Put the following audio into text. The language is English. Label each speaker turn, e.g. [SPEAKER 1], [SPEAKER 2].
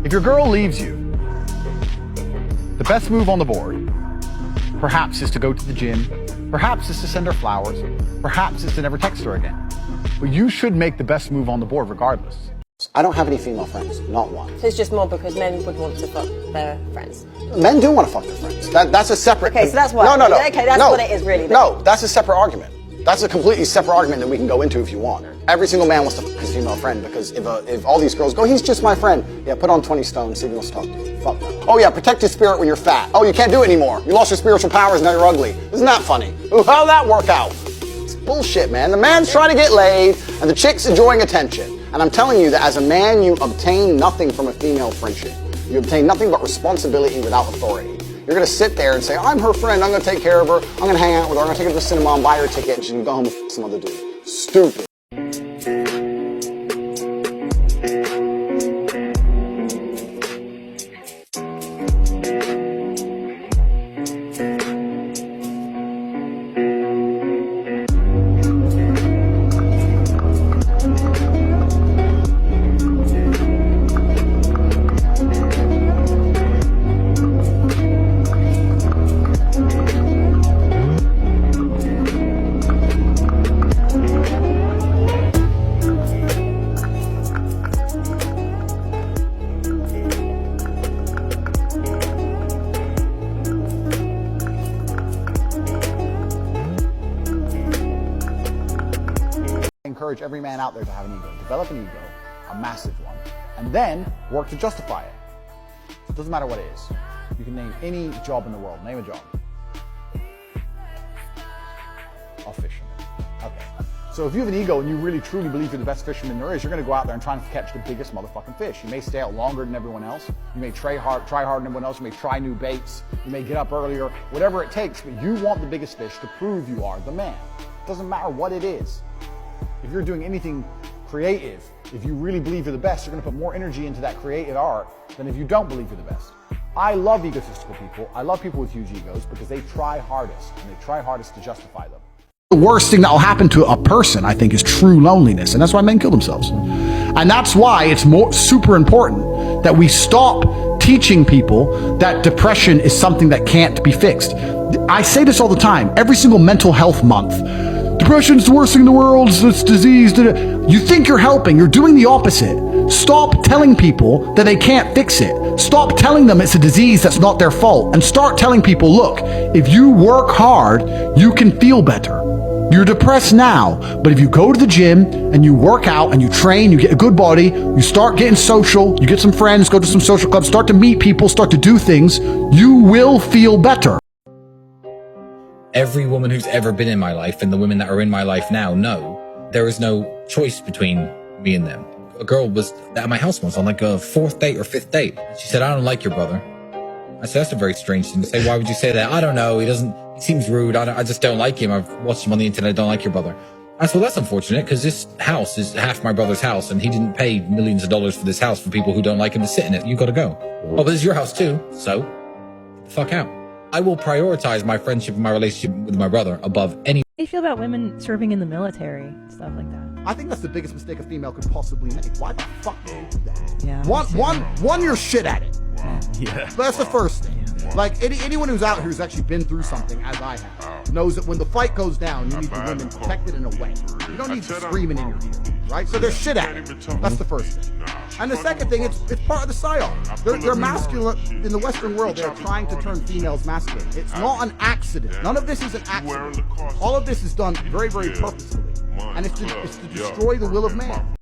[SPEAKER 1] If your girl leaves you, the best move on the board perhaps is to go to the gym, perhaps is to send her flowers, perhaps is to never text her again. But you should make the best move on the board regardless.
[SPEAKER 2] I don't have any female friends, not one.
[SPEAKER 3] So it's just more because men would want to fuck their friends.
[SPEAKER 2] Men do want to fuck their friends. That's a separate...
[SPEAKER 3] Okay, so that's what...
[SPEAKER 2] No.
[SPEAKER 3] Okay, that's what it is really. Then.
[SPEAKER 2] No, that's a separate argument. That's a completely separate argument that we can go into if you want. Every single man wants to fuck his female friend because if all these girls go, he's just my friend. Yeah, put on 20 stone, see if he wants to talk to you. Fuck no. Oh yeah, protect your spirit when you're fat. Oh, you can't do it anymore. You lost your spiritual powers, now you're ugly. Isn't that funny? Ooh, how'd that work out? It's bullshit, man. The man's trying to get laid and the chick's enjoying attention. And I'm telling you that as a man, you obtain nothing from a female friendship. You obtain nothing but responsibility without authority. You're going to sit there and say, I'm her friend, I'm going to take care of her, I'm going to hang out with her, I'm going to take her to the cinema and buy her a ticket, and she's going to go home and f some other dude. Stupid.
[SPEAKER 1] Encourage every man out there to have an ego. Develop an ego, a massive one, and then work to justify it. So it doesn't matter what it is. You can name any job in the world. Name a job. I'll fisherman. Okay. So if you have an ego and you really truly believe you're the best fisherman there is, you're going to go out there and try and catch the biggest motherfucking fish. You may stay out longer than everyone else. You may try harder than everyone else. You may try new baits. You may get up earlier. Whatever it takes, but you want the biggest fish to prove you are the man. It doesn't matter what it is. If you're doing anything creative, if you really believe you're the best, you're going to put more energy into that creative art than if you don't believe you're the best. I love egotistical people. I love people with huge egos because they try hardest, and they try hardest to justify them. The worst thing that will happen to a person, I think, is true loneliness, and that's why men kill themselves. And that's why it's super important that we stop teaching people that depression is something that can't be fixed. I say this all the time, every single mental health month. Depression's the worst thing in the world, it's disease. You think you're helping, you're doing the opposite. Stop telling people that they can't fix it. Stop telling them it's a disease that's not their fault. And start telling people, look, if you work hard, you can feel better. You're depressed now, but if you go to the gym and you work out and you train, you get a good body, you start getting social, you get some friends, go to some social clubs, start to meet people, start to do things, you will feel better.
[SPEAKER 4] Every woman who's ever been in my life and the women that are in my life now know there is no choice between me and them. A girl was at my house once on like a 4th date or 5th date. She said, I don't like your brother. I said, that's a very strange thing to say. Why would you say that? I don't know. He seems rude. I just don't like him. I've watched him on the internet. I don't like your brother. I said, well, that's unfortunate because this house is half my brother's house and he didn't pay millions of dollars for this house for people who don't like him to sit in it. You got to go. Oh, but this is your house too. So get the fuck out. I will prioritize my friendship and my relationship with my brother above any.
[SPEAKER 5] How do you feel about women serving in the military, stuff like that?
[SPEAKER 1] I think that's the biggest mistake a female could possibly make. Why the fuck do you do that?
[SPEAKER 5] Yeah.
[SPEAKER 1] One, you're shit at it.
[SPEAKER 6] Yeah.
[SPEAKER 1] But that's the first thing. Like anyone who's out here who's actually been through something, as I have, knows that when the fight goes down, you need the women protected in a way. You don't need screaming in your ear, right? So they're shit at it. That's the first thing. And the second thing, it's part of the psyop. They're masculine in the Western world. They're trying to turn females masculine. It's not an accident. None of this is an accident. All of this is done very, very purposefully, and it's to destroy the will of man.